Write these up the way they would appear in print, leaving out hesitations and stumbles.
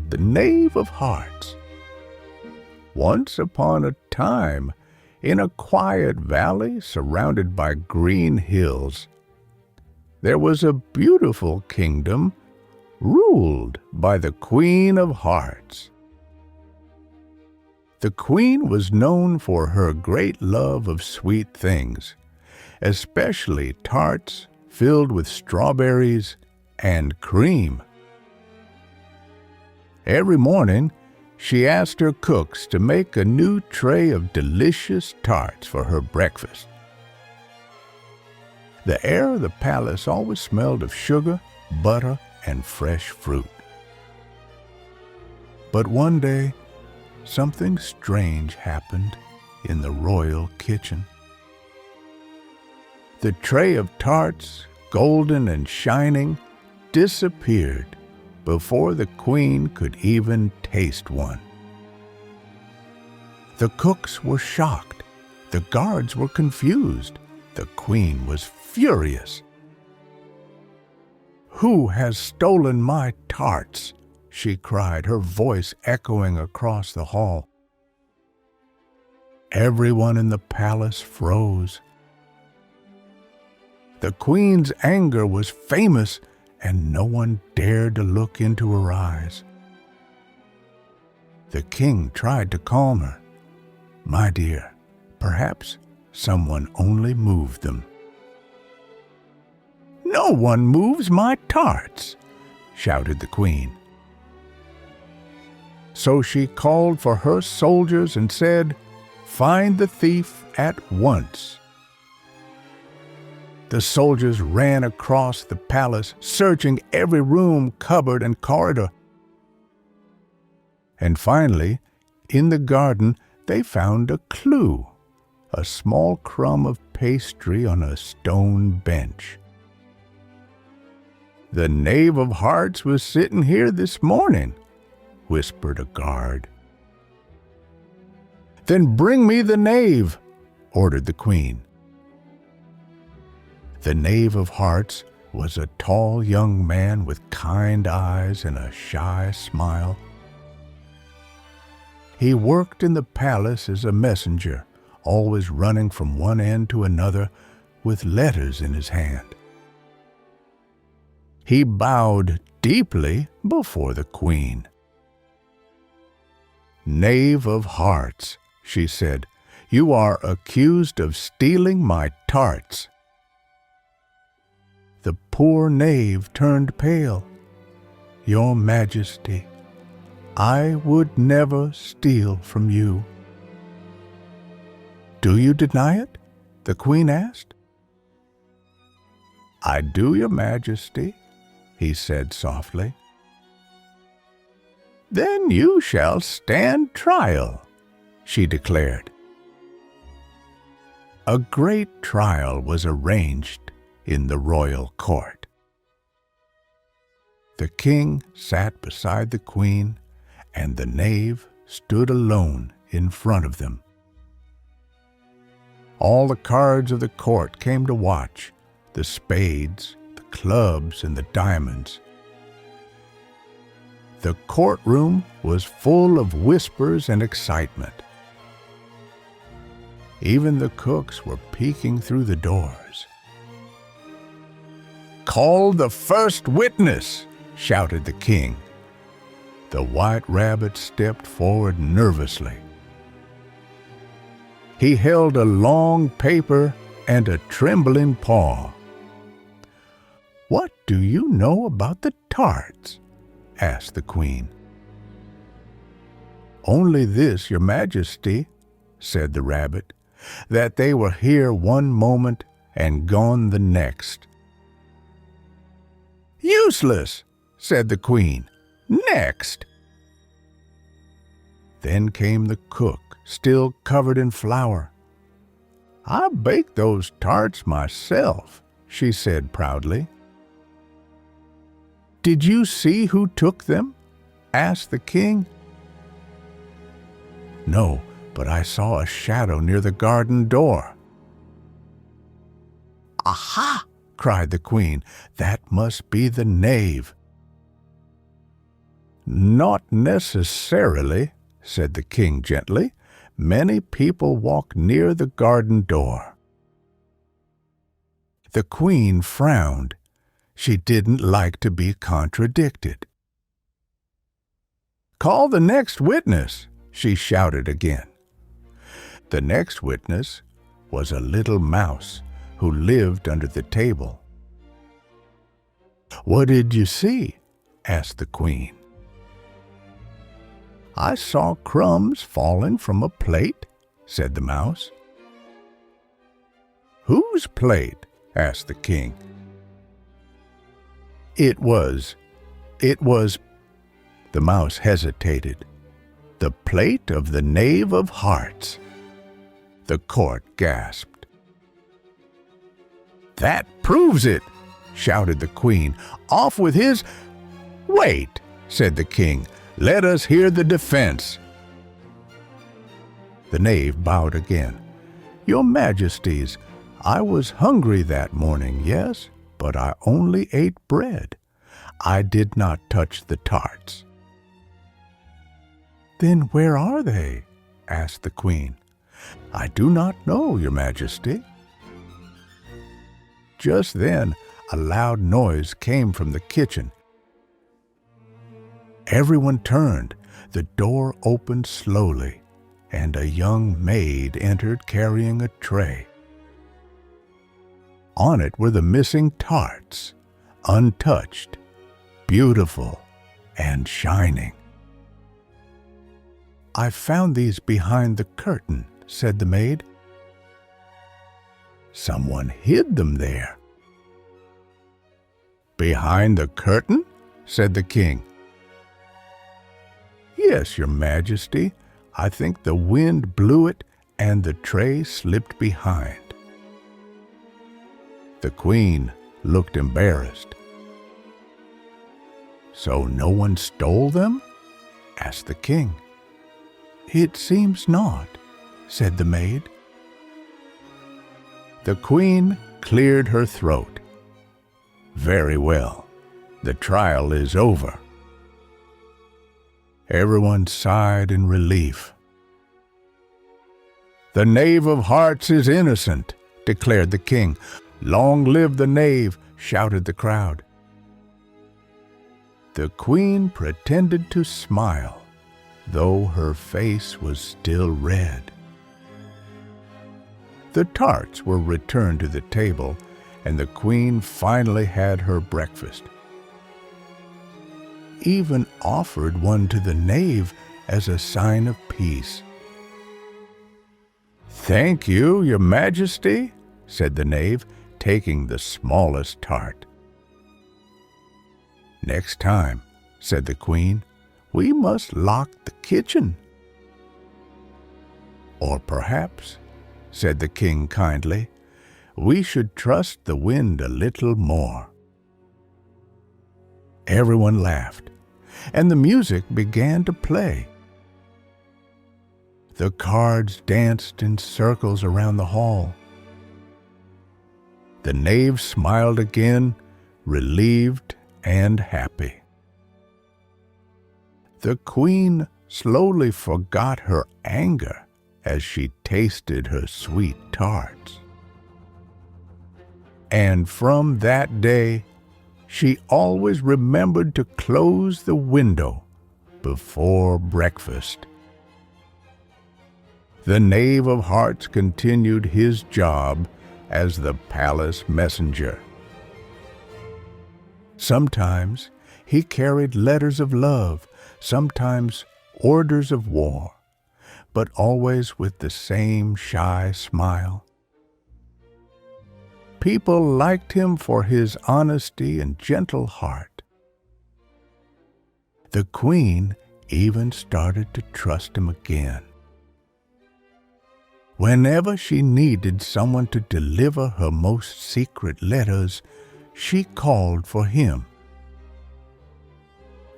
the Knave of Hearts. Once upon a time, in a quiet valley surrounded by green hills, there was a beautiful kingdom ruled by the Queen of Hearts. The queen was known for her great love of sweet things, especially tarts filled with strawberries and cream. Every morning, she asked her cooks to make a new tray of delicious tarts for her breakfast. The air of the palace always smelled of sugar, butter, and fresh fruit. But one day, something strange happened in the royal kitchen. The tray of tarts, golden and shining, disappeared before the queen could even taste one. The cooks were shocked. The guards were confused. The queen was furious. "Who has stolen my tarts?" she cried, her voice echoing across the hall. Everyone in the palace froze. The queen's anger was famous, and no one dared to look into her eyes. The king tried to calm her. "My dear, perhaps someone only moved them." "No one moves my tarts!" shouted the queen. So she called for her soldiers and said, "Find the thief at once." The soldiers ran across the palace, searching every room, cupboard, and corridor. And finally, in the garden, they found a clue, a small crumb of pastry on a stone bench. "The Knave of Hearts was sitting here this morning," whispered a guard. "Then bring me the knave," ordered the queen. The Knave of Hearts was a tall young man with kind eyes and a shy smile. He worked in the palace as a messenger, always running from one end to another with letters in his hand. He bowed deeply before the queen. "Knave of Hearts," she said, "you are accused of stealing my tarts." The poor knave turned pale. "Your Majesty, I would never steal from you." "Do you deny it?" the queen asked. "I do, Your Majesty," he said softly. "Then you shall stand trial," she declared. A great trial was arranged in the royal court. The king sat beside the queen, and the knave stood alone in front of them. All the cards of the court came to watch, the spades, the clubs, and the diamonds. The courtroom was full of whispers and excitement. Even the cooks were peeking through the doors. "Call the first witness!" shouted the king. The white rabbit stepped forward nervously. He held a long paper and a trembling paw. "What do you know about the tarts?" asked the queen. "Only this, Your Majesty," said the rabbit, "that they were here one moment and gone the next." "Useless," said the queen. "Next." Then came the cook, still covered in flour. "I baked those tarts myself," she said proudly. "Did you see who took them?" asked the king. "No, but I saw a shadow near the garden door." "Aha!" cried the queen. "That must be the knave." "Not necessarily," said the king gently. "Many people walk near the garden door." The queen frowned. She didn't like to be contradicted. "Call the next witness," she shouted again. The next witness was a little mouse who lived under the table. "What did you see?" asked the queen. "I saw crumbs falling from a plate," said the mouse. "Whose plate?" asked the king. It was, the mouse hesitated, "the plate of the Knave of Hearts." The court gasped. "That proves it!" shouted the queen. "Off with his—" "Wait," said the king. "Let us hear the defense." The knave bowed again. "Your Majesties, I was hungry that morning, yes, but I only ate bread. I did not touch the tarts." "Then where are they?" asked the queen. "I do not know, Your Majesty." Just then, a loud noise came from the kitchen. Everyone turned. The door opened slowly, and a young maid entered carrying a tray. On it were the missing tarts, untouched, beautiful, and shining. "I found these behind the curtain," said the maid. "Someone hid them there." "Behind the curtain?" said the king. "Yes, Your Majesty. I think the wind blew it and the tray slipped behind." The queen looked embarrassed. "So no one stole them?" asked the king. "It seems not," said the maid. The queen cleared her throat. "Very well. The trial is over." Everyone sighed in relief. "The Knave of Hearts is innocent," declared the king. "Long live the knave," shouted the crowd. The queen pretended to smile, though her face was still red. The tarts were returned to the table, and the queen finally had her breakfast. Even offered one to the knave as a sign of peace. "Thank you, Your Majesty," said the knave, taking the smallest tart. "Next time," said the queen, "we must lock the kitchen." "Or perhaps," said the king kindly, "we should trust the wind a little more." Everyone laughed, and the music began to play. The cards danced in circles around the hall. The knave smiled again, relieved and happy. The queen slowly forgot her anger as she tasted her sweet tarts. And from that day, she always remembered to close the window before breakfast. The Knave of Hearts continued his job as the palace messenger. Sometimes he carried letters of love, sometimes orders of war, but always with the same shy smile. People liked him for his honesty and gentle heart. The queen even started to trust him again. Whenever she needed someone to deliver her most secret letters, she called for him.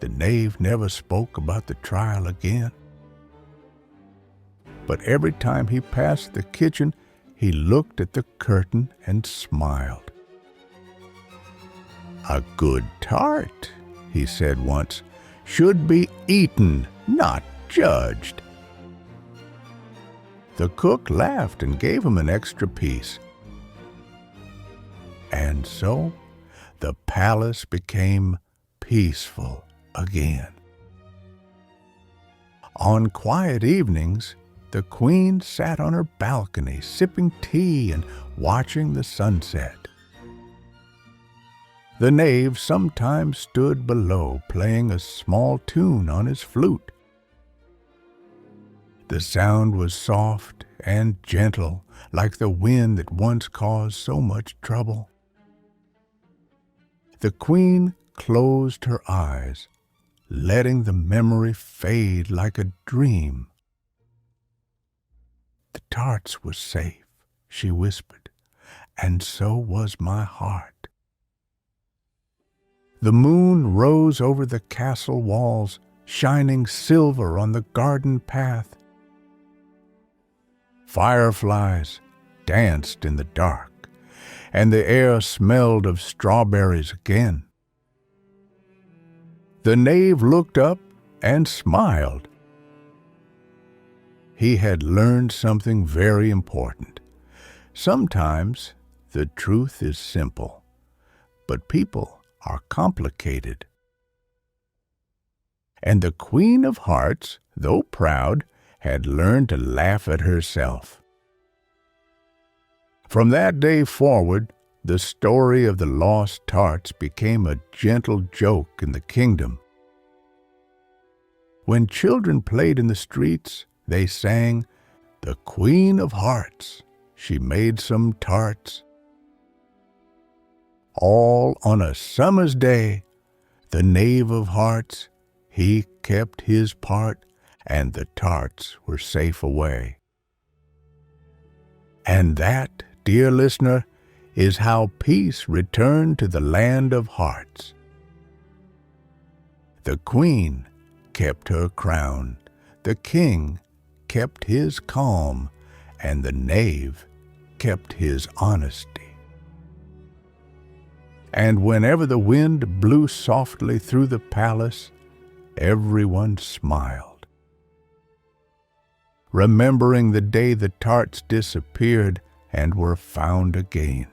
The knave never spoke about the trial again. But every time he passed the kitchen, he looked at the curtain and smiled. "A good tart," he said once. should be eaten, not judged. The cook laughed and gave him an extra piece. And so the palace became peaceful again. On quiet evenings, the queen sat on her balcony sipping tea and watching the sunset. The knave sometimes stood below playing a small tune on his flute. The sound was soft and gentle, like the wind that once caused so much trouble. The queen closed her eyes, letting the memory fade like a dream. The tarts were safe, she whispered, and so was my heart. The moon rose over the castle walls, shining silver on the garden path. Fireflies danced in the dark, and the air smelled of strawberries again. The knave looked up and smiled. He had learned something very important. Sometimes the truth is simple, but people are complicated. And the Queen of Hearts, though proud, had learned to laugh at herself. From that day forward, the story of the lost tarts became a gentle joke in the kingdom. When children played in the streets, they sang, "The Queen of Hearts, she made some tarts." All on a summer's day, the Knave of Hearts, he kept his part, and the tarts were safe away. And that, dear listener, is how peace returned to the land of hearts. The queen kept her crown, the king kept his calm, and the knave kept his honesty. And whenever the wind blew softly through the palace, everyone smiled, remembering the day the tarts disappeared and were found again.